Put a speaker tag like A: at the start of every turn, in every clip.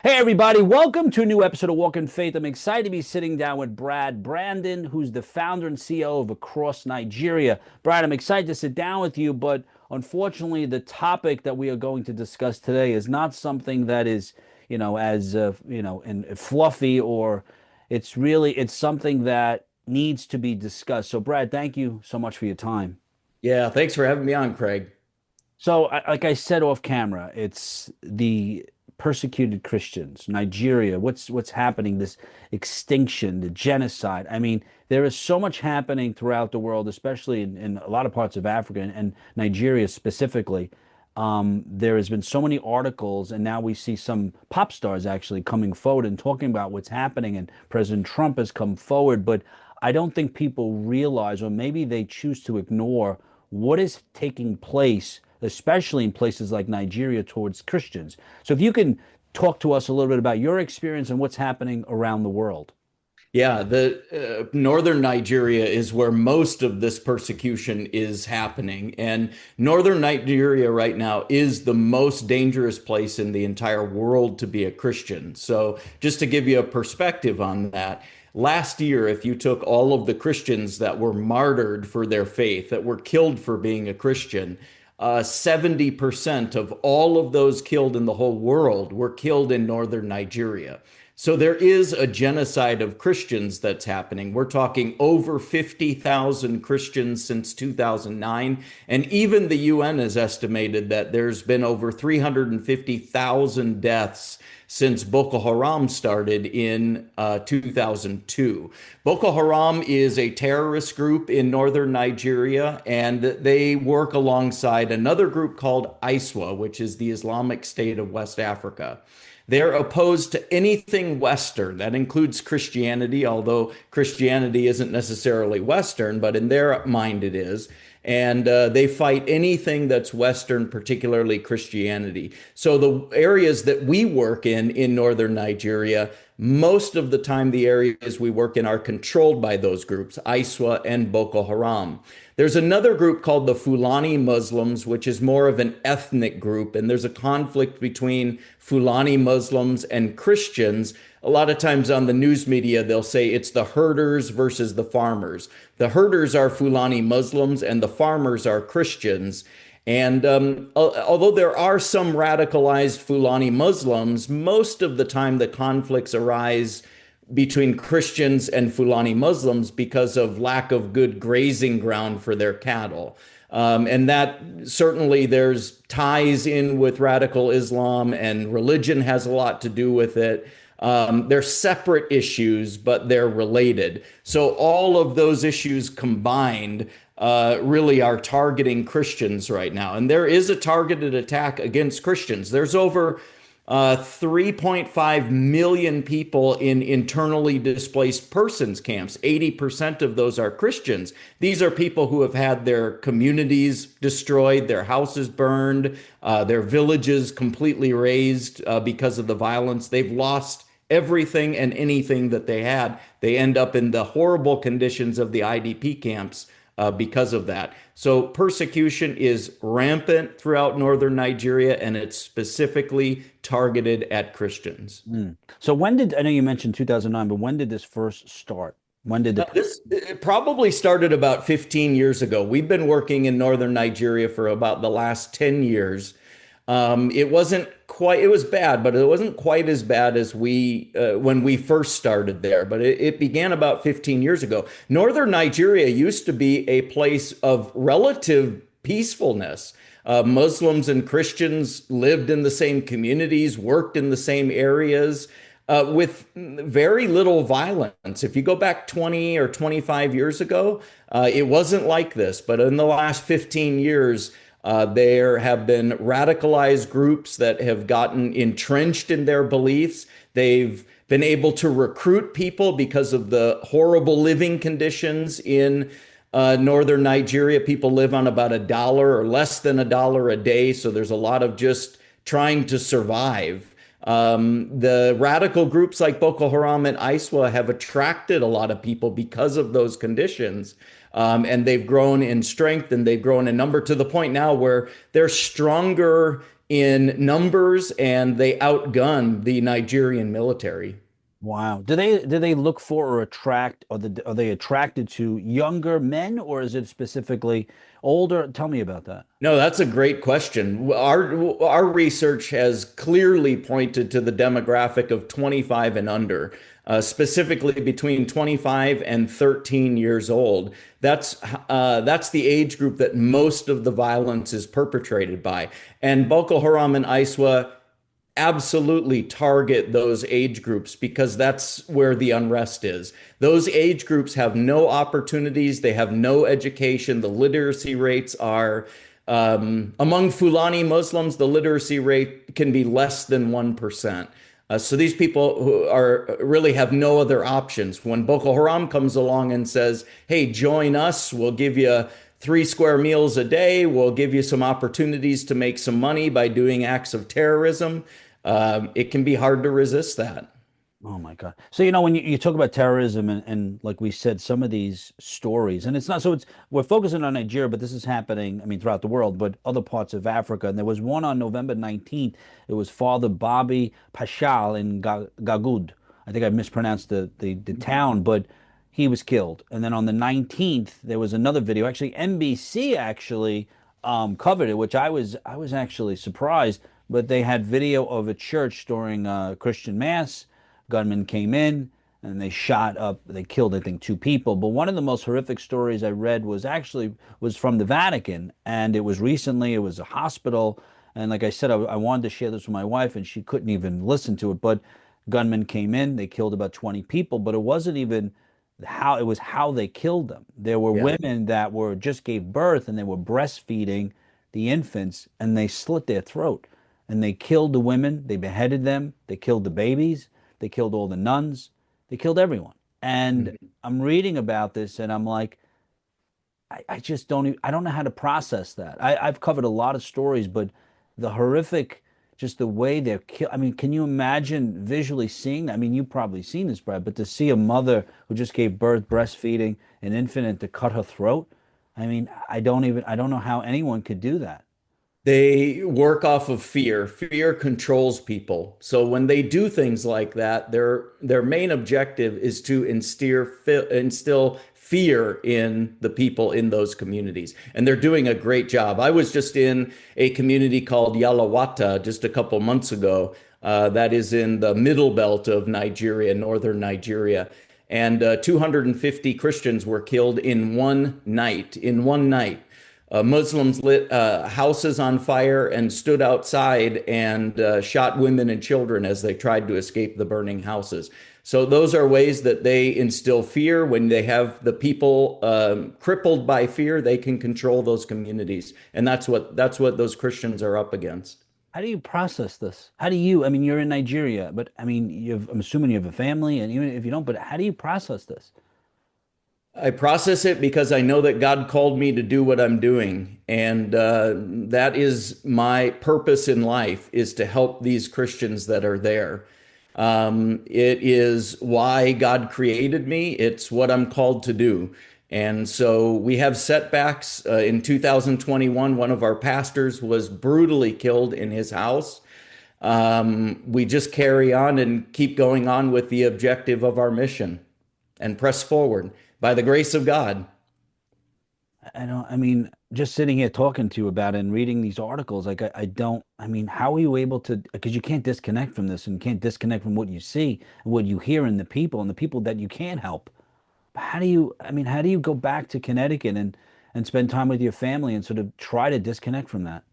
A: Hey, everybody, welcome to a new episode of Walk in Faith. I'm excited to be sitting down with Brad Brandon, who's the founder and CEO of Across Nigeria. Brad, I'm excited to sit down with you, but unfortunately, the topic that we are going to discuss today is not something that is, as and fluffy, or it's something that needs to be discussed. So, Brad, thank you so much for your time.
B: Yeah, thanks for having me on, Craig.
A: So, like I said off camera, it's the persecuted Christians, Nigeria. What's happening? This extinction, the genocide. I mean, there is so much happening throughout the world, especially in a lot of parts of Africa and Nigeria specifically. There has been so many articles, and now we see some pop stars actually coming forward and talking about what's happening. And President Trump has come forward, but I don't think people realize, or maybe they choose to ignore, what is taking place, especially in places like Nigeria, towards Christians. So if you can talk to us a little bit about your experience and what's happening around the world.
B: Yeah, the northern Nigeria is where most of this persecution is happening. And northern Nigeria right now is the most dangerous place in the entire world to be a Christian. So, just to give you a perspective on that, last year, if you took all of the Christians that were martyred for their faith, that were killed for being a Christian, 70% of all of those killed in the whole world were killed in northern Nigeria. So there is a genocide of Christians that's happening. We're talking over 50,000 Christians since 2009. And even the UN has estimated that there's been over 350,000 deaths since Boko Haram started in 2002. Boko Haram is a terrorist group in northern Nigeria, and they work alongside another group called ISWA, which is the Islamic State of West Africa. They're opposed to anything Western. That includes Christianity, although Christianity isn't necessarily Western, but in their mind it is. And they fight anything that's Western, particularly Christianity. So the areas that we work in northern Nigeria, most of the time the areas we work in are controlled by those groups, ISWA and Boko Haram. There's another group called the Fulani Muslims, which is more of an ethnic group, and there's a conflict between Fulani Muslims and Christians. A lot of times on the news media, they'll say it's the herders versus the farmers. The herders are Fulani Muslims, and the farmers are Christians. And although there are some radicalized Fulani Muslims, most of the time the conflicts arise between Christians and Fulani Muslims because of lack of good grazing ground for their cattle. And that certainly there's ties in with radical Islam, and religion has a lot to do with it. They're separate issues, but they're related. So all of those issues combined really are targeting Christians right now. And there is a targeted attack against Christians. There's over 3.5 million people in internally displaced persons camps. 80% of those are Christians. These are people who have had their communities destroyed, their houses burned, their villages completely razed because of the violence. They've lost everything and anything that they had. They end up in the horrible conditions of the IDP camps because of that. So persecution is rampant throughout northern Nigeria, and it's specifically targeted at Christians.
A: So when did, I know you mentioned 2009, but when did this first start? When did the
B: This it probably started about 15 years ago. We've been working in northern Nigeria for about the last 10 years. It wasn't quite, it was bad, but it wasn't quite as bad as when we first started there. But it began about 15 years ago. Northern Nigeria used to be a place of relative peacefulness. Muslims and Christians lived in the same communities, worked in the same areas. With very little violence. If you go back 20 or 25 years ago, it wasn't like this. But in the last 15 years, there have been radicalized groups that have gotten entrenched in their beliefs. They've been able to recruit people because of the horrible living conditions in northern Nigeria. People live on about $1 or less than $1 a day. So there's a lot of just trying to survive. The radical groups like Boko Haram and ISWA have attracted a lot of people because of those conditions. And they've grown in strength and they've grown in number to the point now where they're stronger in numbers, and they outgun the Nigerian military.
A: Wow. Do they look for or attract, or are they attracted to younger men, or is it specifically older? Tell me about that.
B: No, that's a great question. Our research has clearly pointed to the demographic of 25 and under, specifically between 25 and 13 years old. That's the age group that most of the violence is perpetrated by. And Boko Haram and ISWA absolutely target those age groups because that's where the unrest is. Those age groups have no opportunities, they have no education. The literacy rates are, among Fulani Muslims, the literacy rate can be less than 1%. So these people who are really have no other options. When Boko Haram comes along and says, "Hey, join us. We'll give you 3 square meals a day. We'll give you some opportunities to make some money by doing acts of terrorism." It can be hard to resist that.
A: Oh my God. So, when you talk about terrorism and like we said, some of these stories, and it's not so we're focusing on Nigeria, but this is happening, I mean, throughout the world, but other parts of Africa. And there was one on November 19th. It was Father Bobby Pashal in Gagud. I think I mispronounced the town, but he was killed. And then on the 19th, there was another video. Actually, NBC actually covered it, which I was actually surprised. But they had video of a church during Christian mass. Gunmen came in and they shot up, they killed, I think, 2 people. But one of the most horrific stories I read was from the Vatican. And it was recently, it was a hospital. And like I said, I wanted to share this with my wife and she couldn't even listen to it. But gunmen came in, they killed about 20 people, but it wasn't even it was how they killed them. There were
B: Yeah.
A: women that were just gave birth and they were breastfeeding the infants and they slit their throat and they killed the women, they beheaded them, they killed the babies, they killed all the nuns, they killed everyone. And
B: Mhm.
A: I'm reading about this and I'm like, I just don't even, I don't know how to process that. I've covered a lot of stories, but the horrific, just the way they're killed. I mean, can you imagine visually seeing that? I mean, you've probably seen this, Brad, but to see a mother who just gave birth, breastfeeding an infant, and to cut her throat, I mean, I don't know how anyone could do that.
B: They work off of fear. Fear controls people. So when they do things like that, their main objective is to instill fear in the people in those communities. And they're doing a great job. I was just in a community called Yalawata just a couple months ago. That is in the middle belt of Nigeria, northern Nigeria. And 250 Christians were killed in one night. In one night. Muslims lit houses on fire and stood outside and shot women and children as they tried to escape the burning houses. So those are ways that they instill fear. When they have the people crippled by fear, they can control those communities, and that's what those Christians are up against.
A: How do you process this? How do you, I mean, you're in Nigeria, but I mean, I'm assuming you have a family, and even if you don't, but how do you process this?
B: I process it because I know that God called me to do what I'm doing, and that is my purpose in life is to help these Christians that are there. It is why God created me. It's what I'm called to do. And so we have setbacks. In 2021, one of our pastors was brutally killed in his house. We just carry on and keep going on with the objective of our mission and press forward by the grace of God.
A: I don't, I mean, just sitting here talking to you about it and reading these articles, like I don't, I mean, how are you able to, because you can't disconnect from this and you can't disconnect from what you see and what you hear in the people and the people that you can't help. How do you, I mean, how do you go back to Connecticut and spend time with your family and sort of try to disconnect from that?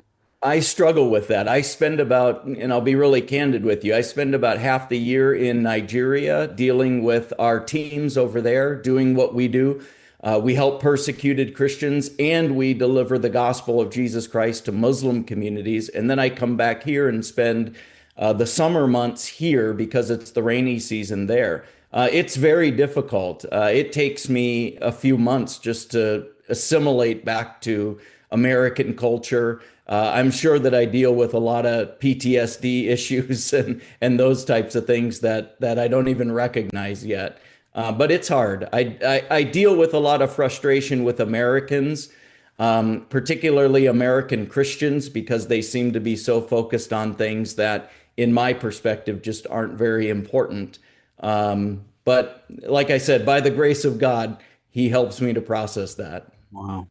B: I struggle with that. I spend about, and I'll be really candid with you, I spend about half the year in Nigeria dealing with our teams over there, doing what we do. We help persecuted Christians and we deliver the gospel of Jesus Christ to Muslim communities. And then I come back here and spend the summer months here because it's the rainy season there. It's very difficult. It takes me a few months just to assimilate back to American culture. I'm sure that I deal with a lot of PTSD issues and those types of things that I don't even recognize yet. But it's hard. I deal with a lot of frustration with Americans. particularly American Christians, because they seem to be so focused on things that, in my perspective, just aren't very important. But like I said, by the grace of God, He helps me to process that.
A: Wow.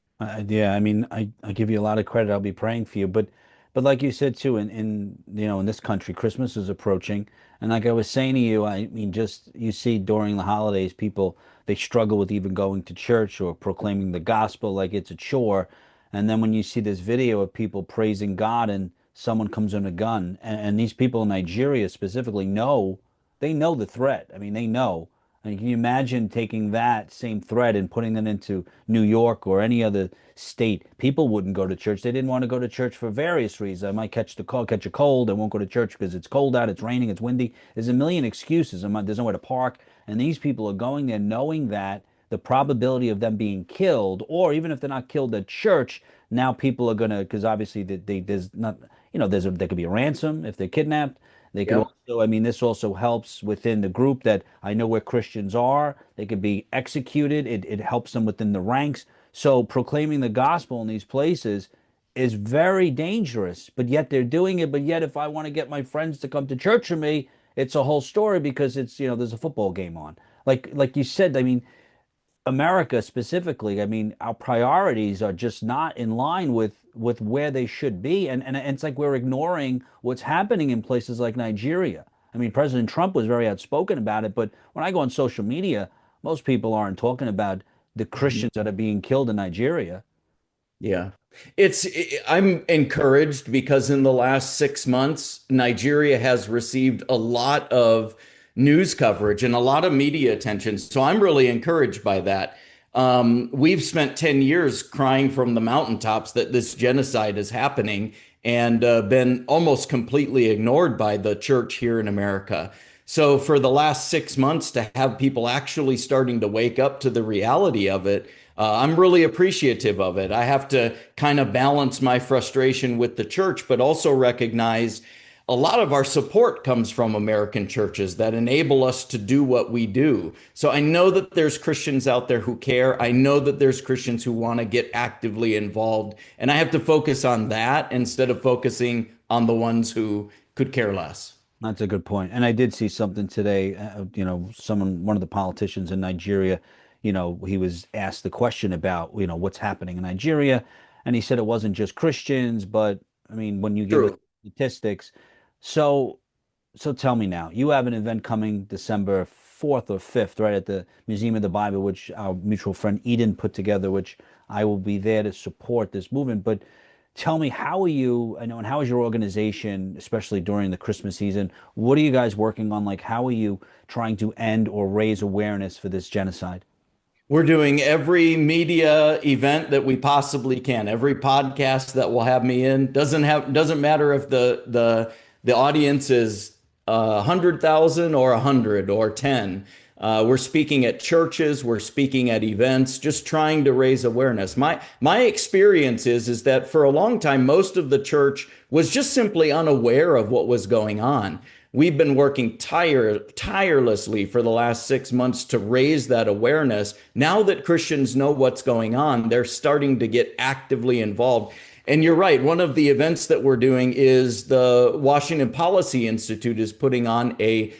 A: Yeah, I mean, I give you a lot of credit. I'll be praying for you. But like you said too, in this country, Christmas is approaching. And like I was saying to you, I mean, just you see during the holidays, people they struggle with even going to church or proclaiming the gospel like it's a chore. And then when you see this video of people praising God and someone comes in a gun, and these people in Nigeria specifically know they know the threat. I mean, they know. I mean, can you imagine taking that same thread and putting it into New York or any other state? People wouldn't go to church. They didn't want to go to church for various reasons. I might catch a cold. I won't go to church because it's cold out, it's raining, it's windy. There's a million excuses. There's nowhere to park. And these people are going there knowing that the probability of them being killed, or even if they're not killed at church, now people are gonna, because obviously there's not, there could be a ransom if they're kidnapped. They could
B: Yep.
A: also, I mean, this also helps within the group that I know where Christians are. They could be executed. It helps them within the ranks. So proclaiming the gospel in these places is very dangerous, but yet they're doing it. But yet, if I want to get my friends to come to church with me, it's a whole story because there's a football game on. Like you said, I mean, America specifically, I mean, our priorities are just not in line with where they should be, and it's like we're ignoring what's happening in places like Nigeria. I mean, President Trump was very outspoken about it, but when I go on social media, most people aren't talking about the Christians that are being killed in Nigeria.
B: Yeah. I'm encouraged because in the last 6 months, Nigeria has received a lot of news coverage and a lot of media attention. So I'm really encouraged by that. We've spent 10 years crying from the mountaintops that this genocide is happening and been almost completely ignored by the church here in America. So for the last 6 months to have people actually starting to wake up to the reality of it, I'm really appreciative of it. I have to kind of balance my frustration with the church, but also recognize a lot of our support comes from American churches that enable us to do what we do. So I know that there's Christians out there who care. I know that there's Christians who want to get actively involved. And I have to focus on that instead of focusing on the ones who could care less.
A: That's a good point. And I did see something today, one of the politicians in Nigeria, he was asked the question about, what's happening in Nigeria. And he said it wasn't just Christians, but I mean, when you give us
B: True.
A: statistics. So, so tell me now, you have an event coming December 4th or 5th, right, at the Museum of the Bible, which our mutual friend Eden put together, which I will be there to support this movement. But tell me, how are you, I know, and how is your organization, especially during the Christmas season? What are you guys working on? Like, how are you trying to end or raise awareness for this genocide?
B: We're doing every media event that we possibly can. Every podcast that will have me in doesn't matter if the audience is 100,000 or 100 or 10. We're speaking at churches, we're speaking at events, just trying to raise awareness. My experience is that for a long time, most of the church was just simply unaware of what was going on. We've been working tirelessly for the last 6 months to raise that awareness. Now that Christians know what's going on, they're starting to get actively involved. And you're right. One of the events that we're doing is the Washington Policy Institute is putting on a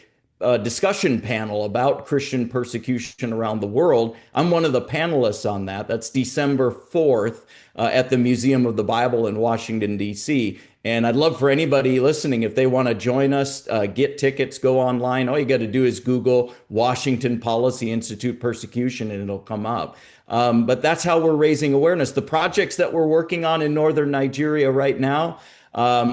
B: discussion panel about Christian persecution around the world. I'm one of the panelists on that. That's December 4th at the Museum of the Bible in Washington, D.C. And I'd love for anybody listening, if they want to join us, get tickets, go online. All you got to do is Google Washington Policy Institute persecution and it'll come up. But that's how we're raising awareness. The projects that we're working on in northern Nigeria right now,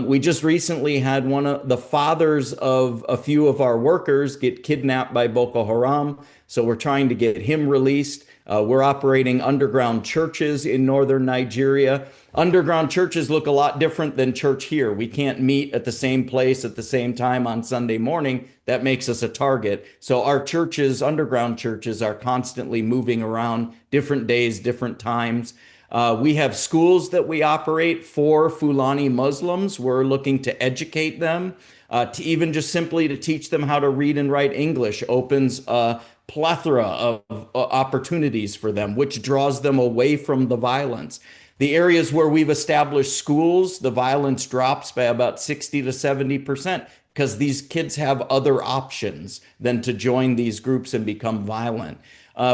B: we just recently had one of the fathers of a few of our workers get kidnapped by Boko Haram. So we're trying to get him released. We're operating underground churches in northern Nigeria. Underground churches look a lot different than church here. We can't meet at the same place at the same time on Sunday morning. That makes us a target. So our churches, underground churches, are constantly moving around different days, different times. We have schools that we operate for Fulani Muslims. We're looking to educate them, to even just simply to teach them how to read and write English opens a plethora of opportunities for them, which draws them away from the violence. The areas where we've established schools, the violence drops by about 60 to 70% because these kids have other options than to join these groups and become violent.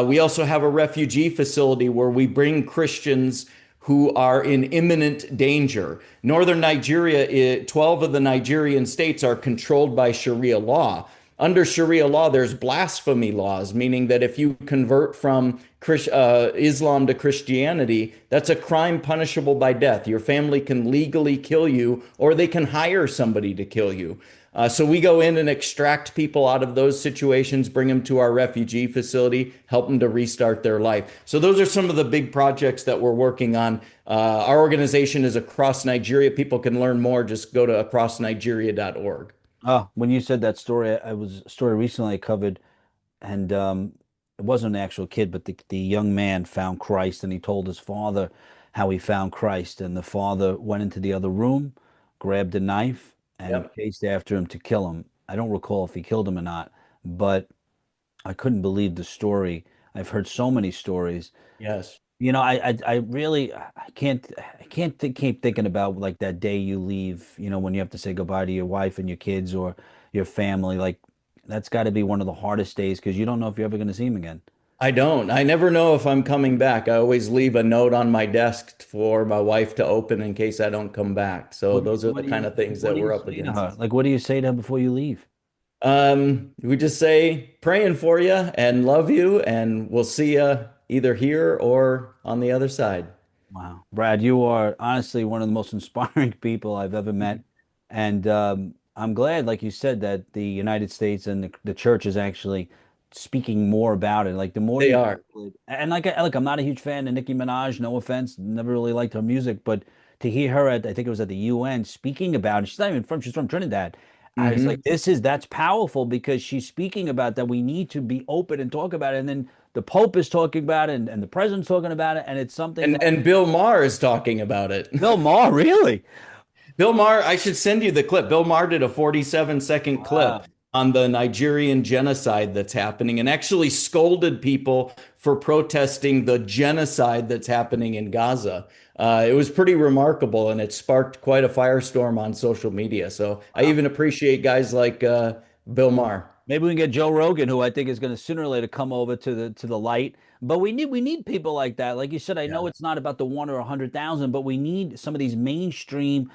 B: We also have a refugee facility where we bring Christians who are in imminent danger. Northern Nigeria, 12 of the Nigerian states are controlled by Sharia law. Under Sharia law, there's blasphemy laws, meaning that if you convert from Islam to Christianity, that's a crime punishable by death. Your family can legally kill you, or they can hire somebody to kill you. So we go in and extract people out of those situations, bring them to our refugee facility, help them to restart their life. So those are some of the big projects that we're working on. Our organization is across Nigeria. People can learn more. Just go to acrossnigeria.org.
A: Oh, when you said that story, I was a story recently I covered, and it wasn't an actual kid, but the young man found Christ, and he told his father how he found Christ, and the father went into the other room, grabbed a knife, and
B: Yep.
A: chased after him to kill him. I don't recall if he killed him or not, but I couldn't believe the story. I've heard so many stories.
B: Yes.
A: I really I can't keep thinking about like that day you leave, when you have to say goodbye to your wife and your kids or your family. Like that's got to be one of the hardest days because you don't know if you're ever going to see him again.
B: I don't. I never know if I'm coming back. I always leave a note on my desk for my wife to open in case I don't come back. So
A: What do you
B: those are
A: what
B: the
A: do
B: kind
A: you
B: of things
A: what
B: that
A: do you
B: we're up
A: say to her?
B: against.
A: Like what do you say to her before you leave?
B: We just say praying for you and love you, and we'll see you either here or on the other side.
A: Wow. Brad, you are honestly one of the most inspiring people I've ever met. And I'm glad, like you said, that the United States and the church is actually speaking more about it. Like the more
B: They
A: you
B: are.
A: and like I'm not a huge fan of Nicki Minaj, no offense, never really liked her music, but to hear her at I think it was at the UN speaking about it, she's from Trinidad. I was like,
B: Hmm.
A: that's powerful because she's speaking about that we need to be open and talk about it. And then the Pope is talking about it and the president's talking about it, and it's something that
B: And Bill Maher is talking about it.
A: Bill Maher, really?
B: Bill Maher, I should send you the clip. Bill Maher did a 47-second clip
A: Wow.
B: on the Nigerian genocide that's happening and actually scolded people for protesting the genocide that's happening in Gaza. It was pretty remarkable and it sparked quite a firestorm on social media. So I
A: Wow.
B: even appreciate guys like Bill Maher.
A: Maybe we can get Joe Rogan, who I think is going to sooner or later come over to the light. But we need people like that. Like you said, I know
B: Yeah,
A: it's not about the one or 100,000, but we need some of these mainstream,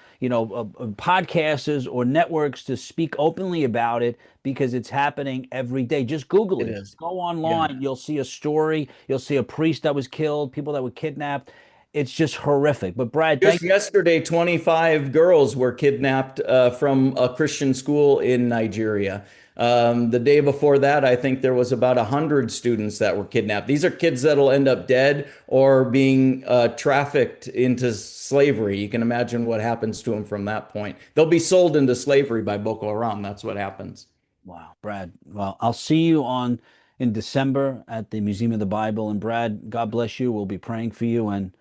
A: podcasters or networks to speak openly about it because it's happening every day. Just Google
B: it
A: it.
B: is.
A: Just go
B: Yeah.
A: online. You'll see a story. You'll see a priest that was killed, people that were kidnapped. It's just horrific. But Brad,
B: Just
A: thank you.
B: yesterday, 25 girls were kidnapped from a Christian school in Nigeria. The day before that, I think there was about 100 students that were kidnapped. These are kids that'll end up dead or being trafficked into slavery. You can imagine what happens to them from that point. They'll be sold into slavery by Boko Haram. That's what happens.
A: Wow, Brad. Well, I'll see you on in December at the Museum of the Bible. And Brad, God bless you. We'll be praying for you and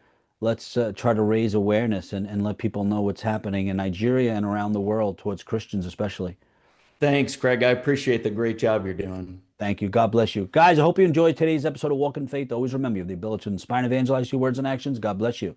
A: let's try to raise awareness and let people know what's happening in Nigeria and around the world towards Christians especially.
B: Thanks, Craig. I appreciate the great job you're doing.
A: Thank you. God bless you. Guys, I hope you enjoyed today's episode of Walk in Faith. Always remember you have the ability to inspire and evangelize through words and actions. God bless you.